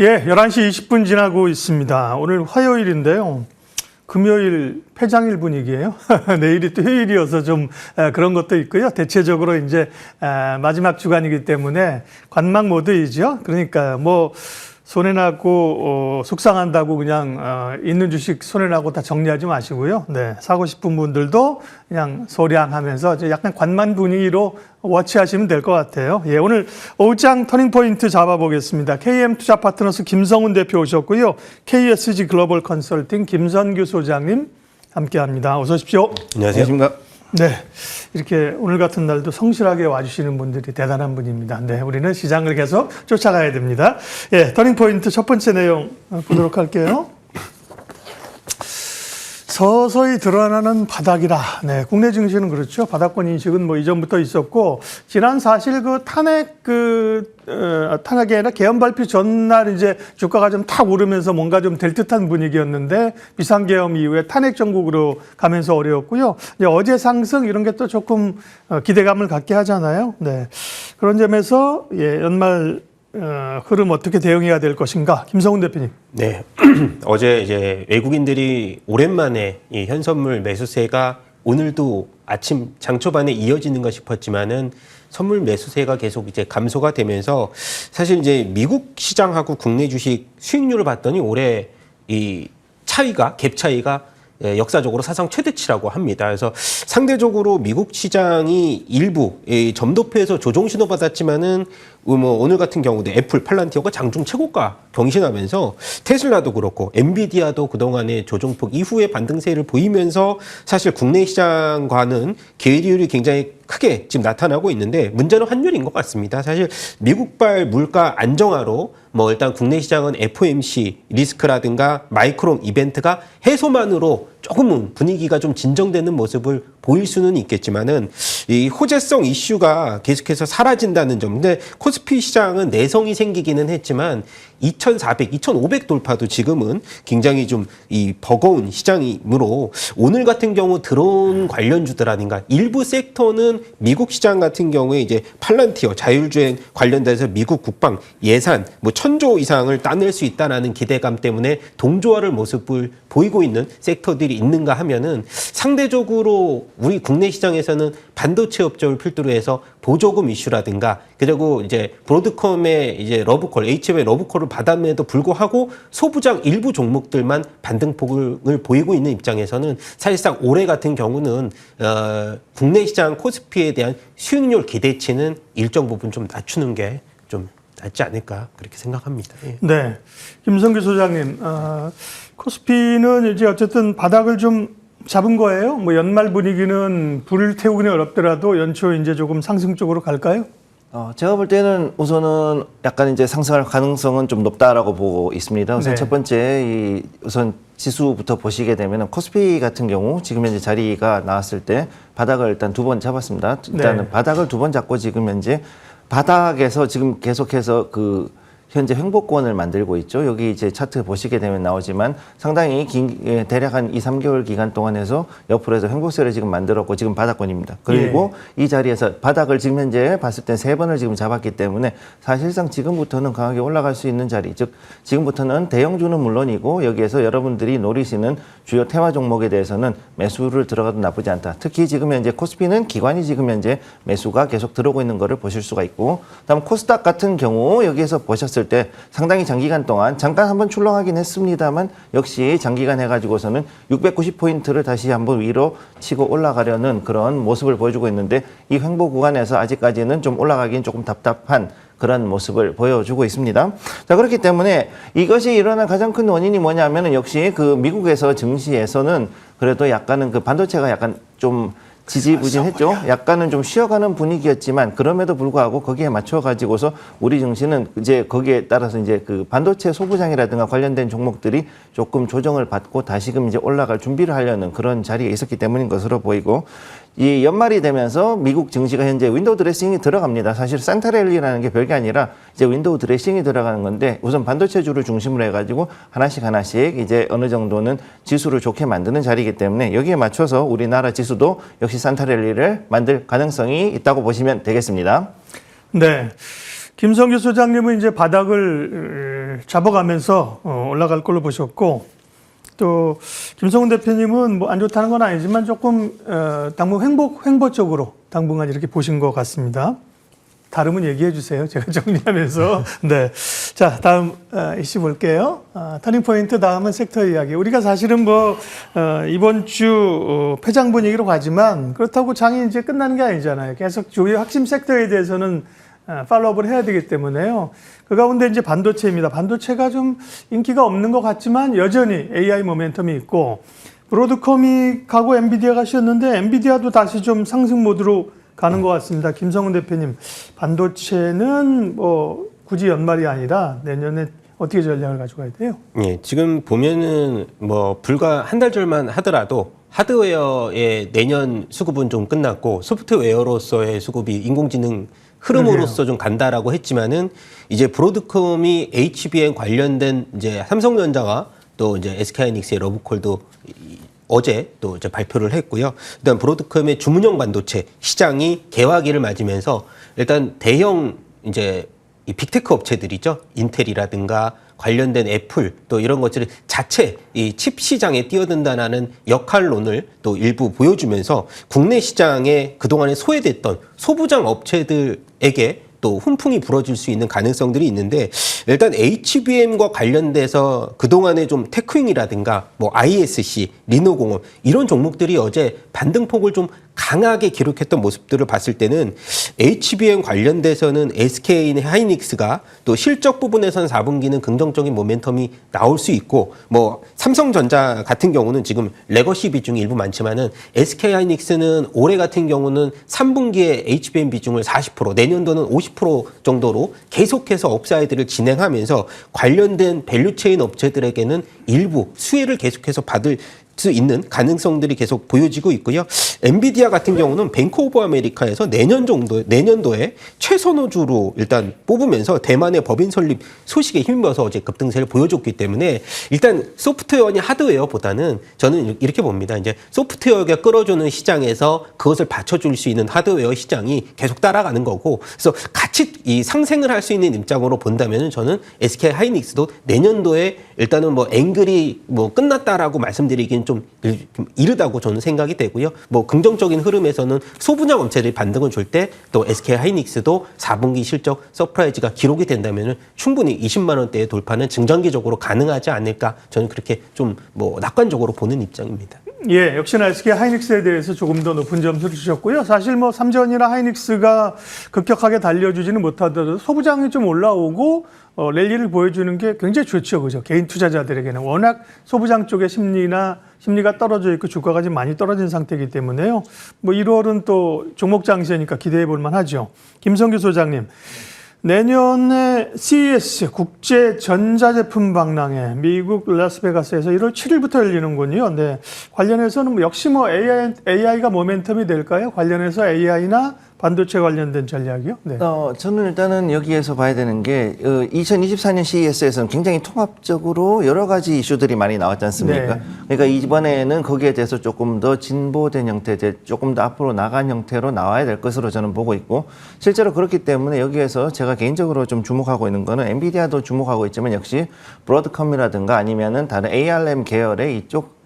예, 11시 20분 지나고 있습니다. 오늘 화요일인데요. 금요일 폐장일 분위기예요. 내일이 또 휴일이어서 좀 그런 것도 있고요. 대체적으로 이제 마지막 주간이기 때문에 관망 모드이죠. 그러니까 뭐 손해나고 속상한다고 그냥 있는 주식 손해나고 다 정리하지 마시고요. 네, 사고 싶은 분들도 그냥 소량하면서 이제 약간 관망 분위기로 워치하시면 될 것 같아요. 예, 오늘 오후장 터닝포인트 잡아보겠습니다. KM투자파트너스 김성훈 대표 오셨고요. KSG 글로벌 컨설팅 김선규 소장님 함께합니다. 어서 오십시오. 안녕하세요. 네, 이렇게 오늘 같은 날도 성실하게 와주시는 분들이 대단한 분입니다. 네, 우리는 시장을 계속 쫓아가야 됩니다. 예, 터닝포인트 첫 번째 내용 보도록 할게요. 서서히 드러나는 바닥이라. 네, 국내 증시는 그렇죠. 바닥권 인식은 뭐 이전부터 있었고, 지난 사실 그 탄핵이 아니라 개헌 발표 전날 이제 주가가 좀 탁 오르면서 뭔가 좀 될 듯한 분위기였는데, 비상계엄 이후에 탄핵 정국으로 가면서 어려웠고요. 이제 어제 상승 이런 게 또 조금 기대감을 갖게 하잖아요. 네. 그런 점에서 예, 연말 흐름 어떻게 대응해야 될 것인가? 김성훈 대표님. 네. 어제 이제 외국인들이 오랜만에 이 현선물 매수세가 오늘도 아침 장 초반에 이어지는가 싶었지만은 선물 매수세가 계속 이제 감소가 되면서 사실 이제 미국 시장하고 국내 주식 수익률을 봤더니 올해 이 차이가 갭 차이가 역사적으로 사상 최대치라고 합니다. 그래서 상대적으로 미국 시장이 일부 점도표에서 조정 신호 받았지만은 뭐 오늘 같은 경우도 애플, 팔란티어가 장중 최고가 경신하면서 테슬라도 그렇고 엔비디아도 그동안의 조정폭 이후에 반등세를 보이면서 사실 국내 시장과는 괴리율이 굉장히 크게 지금 나타나고 있는데 문제는 환율인 것 같습니다. 사실 미국발 물가 안정화로 뭐 일단 국내 시장은 FOMC 리스크라든가 마이크론 이벤트가 해소만으로 조금은 분위기가 좀 진정되는 모습을 보일 수는 있겠지만은 이 호재성 이슈가 계속해서 사라진다는 점. 근데 코스피 시장은 내성이 생기기는 했지만 2,400, 2,500 돌파도 지금은 굉장히 좀 이 버거운 시장이므로 오늘 같은 경우 드론 관련주들아닌가 일부 섹터는 미국 시장 같은 경우에 이제 팔란티어 자율주행 관련돼서 미국 국방 예산 뭐 1,000조 이상을 따낼 수 있다라는 기대감 때문에 동조하는 모습을 보이고 있는 섹터들이 있는가 하면은 상대적으로 우리 국내 시장에서는 반도체 업종을 필두로 해서 보조금 이슈라든가 그리고 이제 브로드컴의 이제 러브콜, HM의 러브콜을 받았음에도 불구하고 소부장 일부 종목들만 반등폭을 보이고 있는 입장에서는 사실상 올해 같은 경우는 국내 시장 코스피에 대한 수익률 기대치는 일정 부분 좀 낮추는 게 좀 낫지 않을까 그렇게 생각합니다. 예. 네, 김성규 소장님, 코스피는 이제 어쨌든 바닥을 좀 잡은 거예요. 뭐 연말 분위기는 불을 태우기는 어렵더라도 연초 이제 조금 상승 쪽으로 갈까요? 제가 볼 때는 우선은 약간 이제 상승할 가능성은 좀 높다라고 보고 있습니다. 우선 네. 첫 번째 우선 지수부터 보시게 되면 코스피 같은 경우 지금 현재 자리가 나왔을 때 바닥을 일단 2번 잡았습니다. 일단은 네. 바닥을 2번 잡고 지금 현재 바닥에서 지금 계속해서 현재 횡보권을 만들고 있죠. 여기 이제 차트 보시게 되면 나오지만 상당히 긴, 대략 한 2, 3개월 기간 동안에서 옆으로 해서 횡보세를 지금 만들었고 지금 바닥권입니다. 그리고 이 자리에서 바닥을 지금 현재 봤을 때 3번을 지금 잡았기 때문에 사실상 지금부터는 강하게 올라갈 수 있는 자리, 즉 지금부터는 대형주는 물론이고 여기에서 여러분들이 노리시는 주요 테마 종목에 대해서는 매수를 들어가도 나쁘지 않다. 특히 지금 현재 코스피는 기관이 지금 현재 매수가 계속 들어오고 있는 것을 보실 수가 있고 다음 코스닥 같은 경우 여기에서 보셨을 때 상당히 장기간 동안 잠깐 한번 출렁하긴 했습니다만 역시 장기간 해가지고서는 690포인트를 다시 한번 위로 치고 올라가려는 그런 모습을 보여주고 있는데 이 횡보 구간에서 아직까지는 좀 올라가긴 조금 답답한 그런 모습을 보여주고 있습니다. 자, 그렇기 때문에 이것이 일어난 가장 큰 원인이 뭐냐면은 역시 미국에서 증시에서는 그래도 약간은 반도체가 약간 좀 지지부진했죠. 약간은 좀 쉬어가는 분위기였지만 그럼에도 불구하고 거기에 맞춰가지고서 우리 증시는 이제 거기에 따라서 이제 반도체 소부장이라든가 관련된 종목들이 조금 조정을 받고 다시금 이제 올라갈 준비를 하려는 그런 자리에 있었기 때문인 것으로 보이고 이 연말이 되면서 미국 증시가 현재 윈도우 드레싱이 들어갑니다. 사실 산타랠리라는 게 별게 아니라 이제 윈도우 드레싱이 들어가는 건데 우선 반도체주를 중심으로 해가지고 하나씩 이제 어느 정도는 지수를 좋게 만드는 자리이기 때문에 여기에 맞춰서 우리나라 지수도 역시 산타랠리를 만들 가능성이 있다고 보시면 되겠습니다. 네. 김성규 소장님은 이제 바닥을 잘 잡아가면서 올라갈 걸로 보셨고, 또 김성훈 대표님은 뭐 안 좋다는 건 아니지만 조금 당분 횡보 쪽으로 당분간 이렇게 보신 것 같습니다. 다름은 얘기해 주세요. 제가 정리하면서. 네. 자, 다음 이슈 볼게요. 터닝 포인트 다음은 섹터 이야기. 우리가 사실은 이번 주 폐장 분위기로 가지만 그렇다고 장이 이제 끝나는 게 아니잖아요. 계속 주요 핵심 섹터에 대해서는 팔로우업을 해야 되기 때문에요. 그 가운데 이제 반도체입니다. 반도체가 좀 인기가 없는 것 같지만 여전히 AI 모멘텀이 있고, 브로드컴이 가고 엔비디아가 쉬었는데 엔비디아도 다시 좀 상승 모드로 가는 것 같습니다. 김성훈 대표님, 반도체는 굳이 연말이 아니라 내년에 어떻게 전략을 가져가야 돼요? 예, 지금 보면은 불과 한 달 전만 하더라도 하드웨어의 내년 수급은 좀 끝났고 소프트웨어로서의 수급이 인공지능 흐름으로서 좀 간다라고 했지만은 이제 브로드컴이 HBM 관련된 이제 삼성전자와 또 이제 SK하이닉스의 러브콜도 어제 또 이제 발표를 했고요. 일단 브로드컴의 주문형 반도체 시장이 개화기를 맞으면서 일단 대형 이제 이 빅테크 업체들이죠. 인텔이라든가 관련된 애플 또 이런 것들이 자체 이 칩 시장에 뛰어든다는 역할론을 또 일부 보여주면서 국내 시장에 그동안에 소외됐던 소부장 업체들에게 또 훈풍이 불어질 수 있는 가능성들이 있는데, 일단 HBM과 관련돼서 그동안에 좀 테크윙이라든가 ISC, 리노공업 이런 종목들이 어제 반등폭을 좀 강하게 기록했던 모습들을 봤을 때는 HBM 관련돼서는 SK 하이닉스가 또 실적 부분에서는 4분기는 긍정적인 모멘텀이 나올 수 있고, 삼성전자 같은 경우는 지금 레거시 비중이 일부 많지만은 SK 하이닉스는 올해 같은 경우는 3분기에 HBM 비중을 40%, 내년도는 50% 정도로 계속해서 업사이드를 진행하면서 관련된 밸류체인 업체들에게는 일부 수혜를 계속해서 받을 수 있는 가능성들이 계속 보여지고 있고요. 엔비디아 같은 경우는 뱅크 오브 아메리카에서 내년도에 최선호주로 일단 뽑으면서 대만의 법인 설립 소식에 힘입어서 어제 급등세를 보여줬기 때문에 일단 소프트웨어니 하드웨어보다는 저는 이렇게 봅니다. 이제 소프트웨어가 끌어주는 시장에서 그것을 받쳐줄 수 있는 하드웨어 시장이 계속 따라가는 거고, 그래서 같이 이 상생을 할 수 있는 입장으로 본다면은 저는 SK 하이닉스도 내년도에 일단은 앵글이 끝났다라고 말씀드리긴 좀 이르다고 저는 생각이 되고요. 긍정적인 흐름에서는 소분양 업체들이 반등을 줄 때 또 SK 하이닉스도 4분기 실적 서프라이즈가 기록이 된다면 충분히 20만 원대의 돌파는 중장기적으로 가능하지 않을까, 저는 그렇게 좀 낙관적으로 보는 입장입니다. 예, 역시나 SK 하이닉스에 대해서 조금 더 높은 점수를 주셨고요. 사실 삼전이나 하이닉스가 급격하게 달려주지는 못하더라도 소부장이 좀 올라오고 랠리를 보여주는 게 굉장히 좋죠. 그죠? 개인 투자자들에게는 워낙 소부장 쪽의 심리가 떨어져 있고 주가가 지금 많이 떨어진 상태이기 때문에요. 1월은 또 종목 장세니까 기대해 볼 만하죠. 김성규 소장님, 내년에 CES 국제 전자제품 박람회 미국 라스베가스에서 1월 7일부터 열리는군요. 네, 관련해서는 역시 AI가 모멘텀이 될까요? 관련해서 AI나 반도체 관련된 전략이요? 네. 저는 일단은 여기에서 봐야 되는 게 2024년 CES에서는 굉장히 통합적으로 여러 가지 이슈들이 많이 나왔지 않습니까? 네. 그러니까 이번에는 거기에 대해서 조금 더 진보된 형태, 조금 더 앞으로 나간 형태로 나와야 될 것으로 저는 보고 있고, 실제로 그렇기 때문에 여기에서 제가 개인적으로 좀 주목하고 있는 거는 엔비디아도 주목하고 있지만 역시 브로드컴이라든가 아니면은 다른 ARM 계열의 이쪽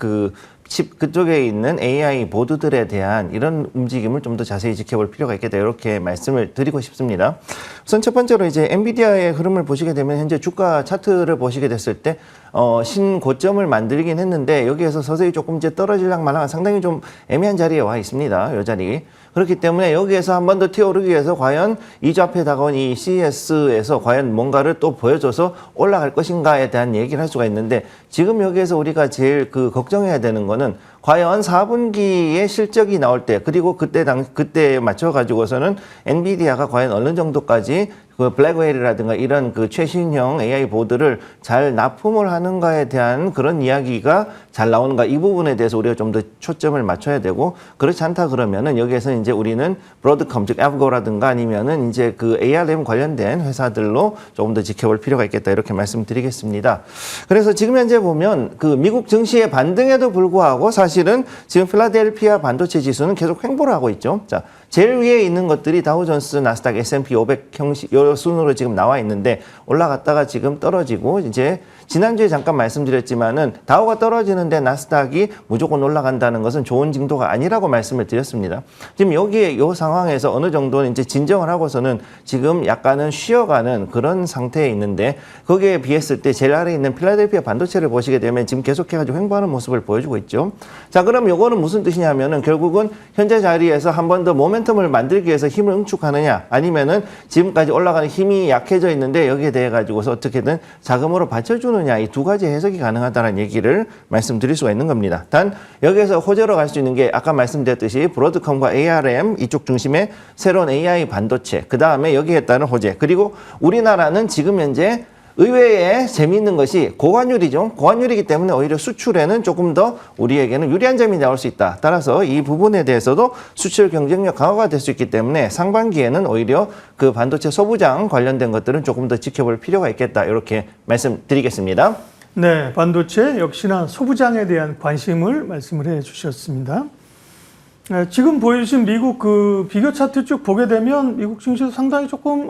그쪽에 있는 AI 보드들에 대한 이런 움직임을 좀 더 자세히 지켜볼 필요가 있겠다, 이렇게 말씀을 드리고 싶습니다. 우선 첫 번째로 이제 엔비디아의 흐름을 보시게 되면 현재 주가 차트를 보시게 됐을 때 신고점을 만들긴 했는데 여기에서 서서히 조금 이제 떨어질랑 말랑 상당히 좀 애매한 자리에 와 있습니다. 이 자리. 그렇기 때문에 여기에서 한 번 더 튀어오르기 위해서 과연 이 앞에 다가온 이 CES에서 과연 뭔가를 또 보여줘서 올라갈 것인가에 대한 얘기를 할 수가 있는데, 지금 여기에서 우리가 제일 걱정해야 되는 거는 과연 4분기에 실적이 나올 때, 그리고 그때에 맞춰가지고서는 엔비디아가 과연 어느 정도까지 블랙웨일이라든가 이런 최신형 AI 보드를 잘 납품을 하는가에 대한 그런 이야기가 잘 나오는가, 이 부분에 대해서 우리가 좀 더 초점을 맞춰야 되고, 그렇지 않다 그러면은 여기에서 이제 우리는 브로드컴, 즉 에브고라든가 아니면은 이제 ARM 관련된 회사들로 조금 더 지켜볼 필요가 있겠다, 이렇게 말씀드리겠습니다. 그래서 지금 현재 보면 미국 증시의 반등에도 불구하고 사실 사실은 지금 필라델피아 반도체 지수는 계속 횡보를 하고 있죠. 자, 제일 위에 있는 것들이 다우존스, 나스닥, S&P 500 형식 요 순으로 지금 나와 있는데 올라갔다가 지금 떨어지고 이제 지난주에 잠깐 말씀드렸지만은 다우가 떨어지는데 나스닥이 무조건 올라간다는 것은 좋은 징조가 아니라고 말씀을 드렸습니다. 지금 여기에 요 상황에서 어느 정도는 이제 진정을 하고서는 지금 약간은 쉬어가는 그런 상태에 있는데 거기에 비했을 때 제일 아래에 있는 필라델피아 반도체를 보시게 되면 지금 계속해가지고 횡보하는 모습을 보여주고 있죠. 자, 그럼 요거는 무슨 뜻이냐면은 결국은 현재 자리에서 한 번 더 모멘텀을 만들기 위해서 힘을 응축하느냐 아니면은 지금까지 올라가는 힘이 약해져 있는데 여기에 대해 가지고서 어떻게든 자금으로 받쳐주느냐 이 두 가지 해석이 가능하다는 얘기를 말씀드릴 수가 있는 겁니다. 단 여기에서 호재로 갈 수 있는 게 아까 말씀드렸듯이 브로드컴과 ARM 이쪽 중심의 새로운 AI 반도체 그 다음에 여기에 따른 호재 그리고 우리나라는 지금 현재 의외에 재미있는 것이 고관율이죠. 고관율이기 때문에 오히려 수출에는 조금 더 우리에게는 유리한 점이 나올 수 있다. 따라서 이 부분에 대해서도 수출 경쟁력 강화가 될 수 있기 때문에 상반기에는 오히려 그 반도체 소부장 관련된 것들은 조금 더 지켜볼 필요가 있겠다. 이렇게 말씀드리겠습니다. 네, 반도체 역시나 소부장에 대한 관심을 말씀을 해 주셨습니다. 지금 보여주신 미국 그 비교 차트 쭉 보게 되면 미국 증시도 상당히 조금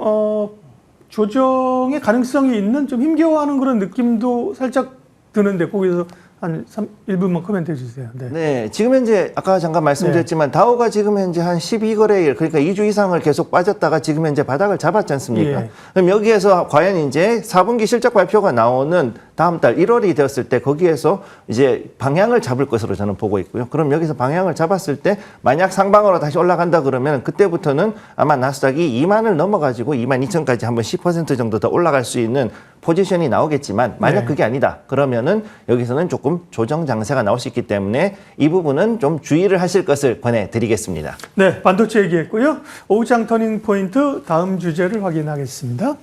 조정의 가능성이 있는 좀 힘겨워하는 그런 느낌도 살짝 드는데 거기서 한 1분만 코멘트 해주세요. 네. 네, 지금 현재 아까 잠깐 말씀드렸지만 다우가 지금 현재 한 12거래일 그러니까 2주 이상을 계속 빠졌다가 지금 현재 바닥을 잡았지 않습니까? 예. 그럼 여기에서 과연 이제 4분기 실적 발표가 나오는 다음 달 1월이 되었을 때 거기에서 이제 방향을 잡을 것으로 저는 보고 있고요. 그럼 여기서 방향을 잡았을 때 만약 상방으로 다시 올라간다 그러면 그때부터는 아마 나스닥이 2만을 넘어가지고 22,000까지 한번 10% 정도 더 올라갈 수 있는 포지션이 나오겠지만 만약 네. 그게 아니다 그러면은 여기서는 조금 조정 장세가 나올 수 있기 때문에 이 부분은 좀 주의를 하실 것을 권해드리겠습니다. 네, 반도체 얘기했고요. 오후장 터닝 포인트 다음 주제를 확인하겠습니다.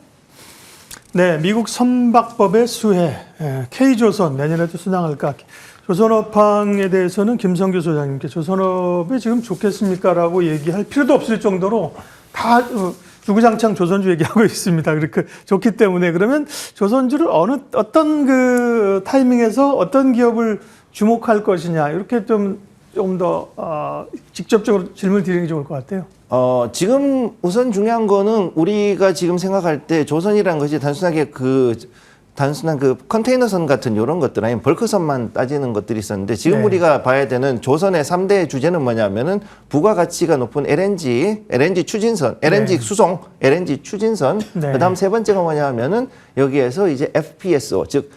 네, 미국 선박법의 수혜, K조선 내년에도 순항할까? 조선업황에 대해서는 김성규 소장님께 조선업이 지금 좋겠습니까라고 얘기할 필요도 없을 정도로 다 주구장창 조선주 얘기하고 있습니다. 그렇게 좋기 때문에 그러면 조선주를 어떤 그 타이밍에서 어떤 기업을 주목할 것이냐 이렇게 좀 더 직접적으로 질문 드리는 게 좋을 것 같아요. 지금 우선 중요한 거는 우리가 지금 생각할 때 조선이라는 것이 단순한 그 컨테이너선 같은 이런 것들 아니면 벌크선만 따지는 것들이 있었는데 지금 네. 우리가 봐야 되는 조선의 3대 주제는 뭐냐면은 부가가치가 높은 LNG 추진선, LNG 네. 수송, LNG 추진선. 네. 그다음 세 번째가 뭐냐면은 여기에서 이제 FPSO 즉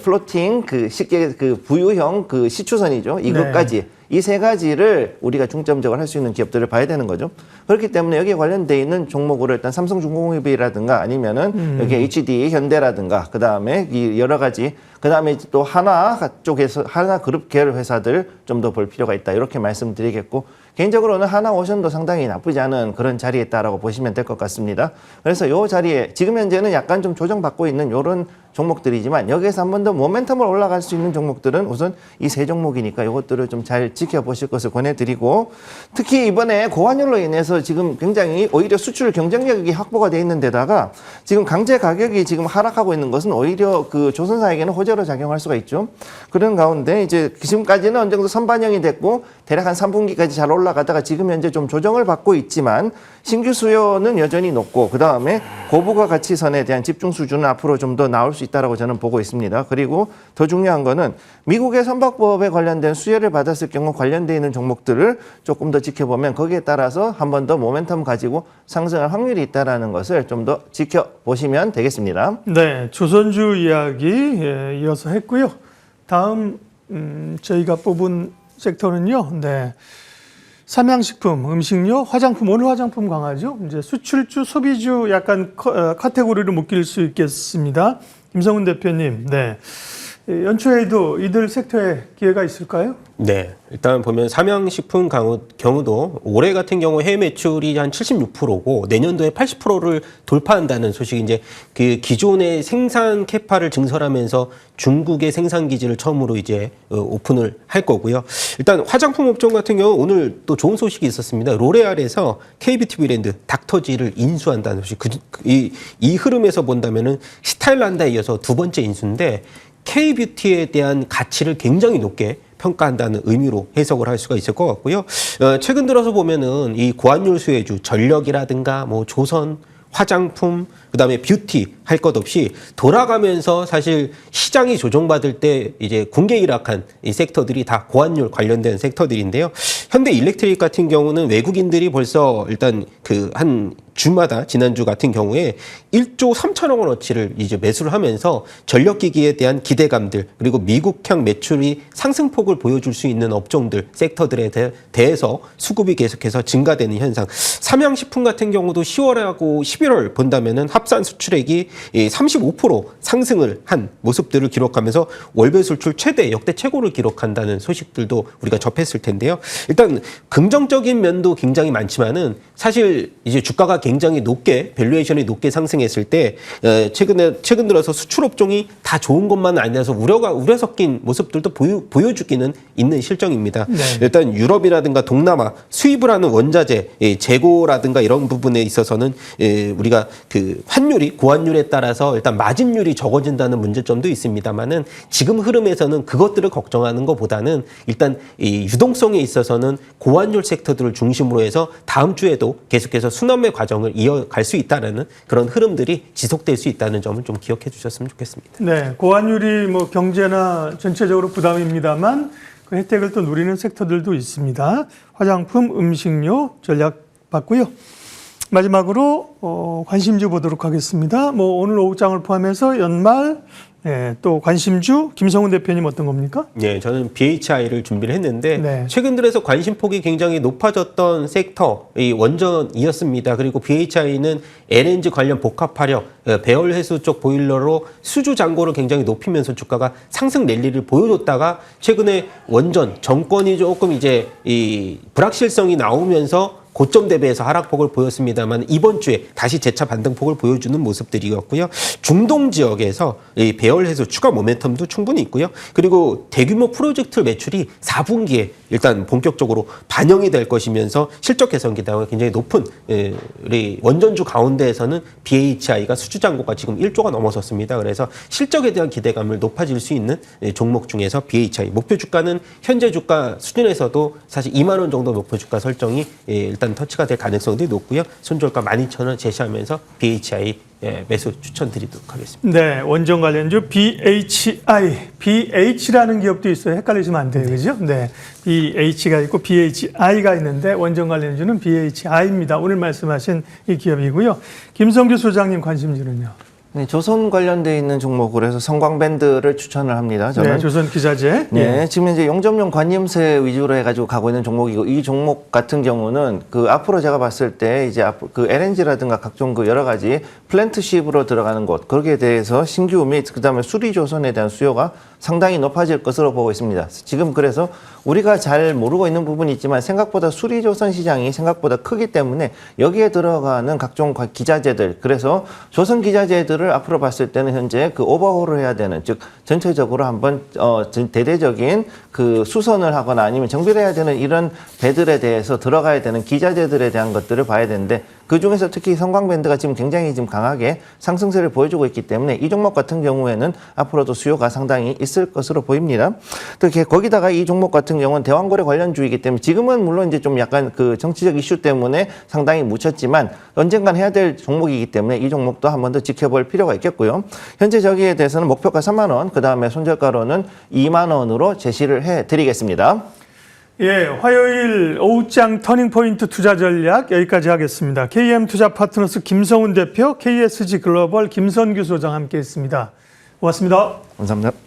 플로팅 쉽게 부유형 시추선이죠. 이것까지 이 세 가지를 우리가 중점적으로 할 수 있는 기업들을 봐야 되는 거죠. 그렇기 때문에 여기에 관련돼 있는 종목으로 일단 삼성중공업이라든가 아니면은 여기 HD 현대라든가 그 다음에 이 여러 가지 그 다음에 또 하나 쪽에서 하나 그룹 계열 회사들 좀 더 볼 필요가 있다 이렇게 말씀드리겠고 개인적으로는 하나오션도 상당히 나쁘지 않은 그런 자리에 있다라고 보시면 될 것 같습니다. 그래서 이 자리에 지금 현재는 약간 좀 조정받고 있는 이런 종목들이지만 여기에서 한 번 더 모멘텀을 올라갈 수 있는 종목들은 우선 이 세 종목이니까 이것들을 좀 잘 지켜보실 것을 권해드리고 특히 이번에 고환율로 인해서 지금 굉장히 오히려 수출 경쟁력이 확보가 돼 있는 데다가 지금 강제 가격이 지금 하락하고 있는 것은 오히려 그 조선사에게는 호재로 작용할 수가 있죠. 그런 가운데 이제 지금까지는 어느 정도 선반영이 됐고 대략 한 3분기까지 잘 올라가다가 지금 현재 좀 조정을 받고 있지만 신규 수요는 여전히 높고 그 다음에 고부가 가치선에 대한 집중 수준은 앞으로 좀 더 나올 수 있다라고 저는 보고 있습니다. 그리고 더 중요한 거는 미국의 선박법에 관련된 수혜를 받았을 경우 관련되어 있는 종목들을 조금 더 지켜보면 거기에 따라서 한 번 더 모멘텀 가지고 상승할 확률이 있다는 것을 좀 더 지켜보시면 되겠습니다. 네, 조선주 이야기 이어서 했고요. 다음 저희가 뽑은 섹터는요. 네. 삼양식품, 음식료, 화장품, 오늘 화장품 강하죠. 이제 수출주, 소비주 약간 카테고리로 묶일 수 있겠습니다. 김성훈 대표님, 네. 연초에도 이들 섹터에 기회가 있을까요? 네, 일단 보면 삼양식품 경우도 올해 같은 경우 해외 매출이 한 76%고 내년도에 80%를 돌파한다는 소식이 이제 그 기존의 생산 캐파를 증설하면서 중국의 생산 기지를 처음으로 이제 오픈을 할 거고요. 일단 화장품 업종 같은 경우 오늘 또 좋은 소식이 있었습니다. 로레알에서 K뷰티 브랜드 닥터지를 인수한다는 소식. 이 흐름에서 본다면은 스타일란다에 이어서 두 번째 인수인데 K뷰티에 대한 가치를 굉장히 높게 평가한다는 의미로 해석을 할 수가 있을 것 같고요. 최근 들어서 보면은 이 고환율 수혜주 전력이라든가 뭐 조선 화장품, 그다음에 뷰티 할 것 없이 돌아가면서 사실 시장이 조정받을 때 이제 궁계 일학한 이 섹터들이 다 고환율 관련된 섹터들인데요. 현대 일렉트릭 같은 경우는 외국인들이 벌써 일단 그 한 주마다 지난주 같은 경우에 1조 3천억 원어치를 이제 매수를 하면서 전력기기에 대한 기대감들 그리고 미국향 매출이 상승폭을 보여줄 수 있는 업종들 섹터들에 대해서 수급이 계속해서 증가되는 현상. 삼양식품 같은 경우도 10월하고 11월 본다면은 합산 수출액이 35% 상승을 한 모습들을 기록하면서 월별 수출 최대 역대 최고를 기록한다는 소식들도 우리가 접했을 텐데요. 일단 긍정적인 면도 굉장히 많지만은 사실 이제 주가가 굉장히 높게 밸류에이션이 높게 상승했을 때 최근 들어서 수출 업종이 다 좋은 것만 아니라서 우려 섞인 모습들도 보여주기는 있는 실정입니다. 네. 일단 유럽이라든가 동남아 수입을 하는 원자재 재고라든가 이런 부분에 있어서는 우리가 그 환율이 고환율에 따라서 일단 마진율이 적어진다는 문제점도 있습니다만은 지금 흐름에서는 그것들을 걱정하는 것보다는 일단 이 유동성에 있어서는 고환율 섹터들을 중심으로 해서 다음 주에도 계속해서 순환매 과정을 이어갈 수 있다는 그런 흐름들이 지속될 수 있다는 점을 좀 기억해 주셨으면 좋겠습니다. 네, 고환율이 뭐 경제나 전체적으로 부담입니다만 그 혜택을 또 누리는 섹터들도 있습니다. 화장품, 음식료 전략 봤고요. 마지막으로 관심주 보도록 하겠습니다. 뭐 오늘 오후장을 포함해서 연말 또 관심주 김성훈 대표님 어떤 겁니까? 네, 저는 BHI를 준비를 했는데 네. 최근 들어서 관심폭이 굉장히 높아졌던 섹터 이 원전이었습니다. 그리고 BHI는 LNG 관련 복합화력, 배열 해수 쪽 보일러로 수주 잔고를 굉장히 높이면서 주가가 상승 랠리를 보여줬다가 최근에 원전 정권이 조금 이제 이 불확실성이 나오면서 고점 대비해서 하락폭을 보였습니다만 이번 주에 다시 재차 반등폭을 보여주는 모습들이었고요. 중동 지역에서 이 배열 해소 추가 모멘텀도 충분히 있고요. 그리고 대규모 프로젝트 매출이 4분기에 일단 본격적으로 반영이 될 것이면서 실적 개선 기대가 굉장히 높은 우리 원전주 가운데에서는 BHI가 수주 잔고가 지금 1조가 넘어섰습니다. 그래서 실적에 대한 기대감을 높아질 수 있는 종목 중에서 BHI 목표 주가는 현재 주가 수준에서도 사실 2만 원 정도 목표 주가 설정이 일단 터치가 될 가능성도 높고요. 손절가 12,000원 제시하면서 BHI 매수 추천드리도록 하겠습니다. 네, 원전 관련주 BHI, BH라는 기업도 있어요. 헷갈리시면 안 돼요, 그죠? 네, BH가 있고 BHI가 있는데 원전 관련주는 BHI입니다. 오늘 말씀하신 이 기업이고요. 김성규 소장님 관심주는요? 네, 조선 관련돼 있는 종목으로 해서 성광밴드를 추천을 합니다. 저는. 네, 조선 기자재. 네, 지금 이제 용접용 관임새 위주로 해가지고 가고 있는 종목이고 이 종목 같은 경우는 그 앞으로 제가 봤을 때 이제 그 LNG라든가 각종 그 여러 가지 플랜트십으로 들어가는 곳 거기에 대해서 신규 및 그다음에 수리 조선에 대한 수요가 상당히 높아질 것으로 보고 있습니다. 지금 그래서 우리가 잘 모르고 있는 부분이 있지만 생각보다 수리 조선 시장이 생각보다 크기 때문에 여기에 들어가는 각종 기자재들 그래서 조선 기자재들을 앞으로 봤을 때는 현재 그 오버홀을 해야 되는 즉 전체적으로 한번 대대적인 그 수선을 하거나 아니면 정비를 해야 되는 이런 배들에 대해서 들어가야 되는 기자재들에 대한 것들을 봐야 되는데 그 중에서 특히 성광밴드가 지금 굉장히 지금 강하게 상승세를 보여주고 있기 때문에 이 종목 같은 경우에는 앞으로도 수요가 상당히 있을 것으로 보입니다. 또 거기다가 이 종목 같은 경우는 대왕거래 관련주이기 때문에 지금은 물론 이제 좀 약간 그 정치적 이슈 때문에 상당히 묻혔지만 언젠간 해야 될 종목이기 때문에 이 종목도 한 번 더 지켜볼 필요가 있겠고요. 현재 저기에 대해서는 목표가 3만 원, 그 다음에 손절가로는 2만 원으로 제시를 해드리겠습니다. 예, 화요일 오후장 터닝포인트 투자 전략 여기까지 하겠습니다. KM투자파트너스 김성훈 대표, KSG 글로벌 김선규 소장 함께했습니다. 고맙습니다. 감사합니다.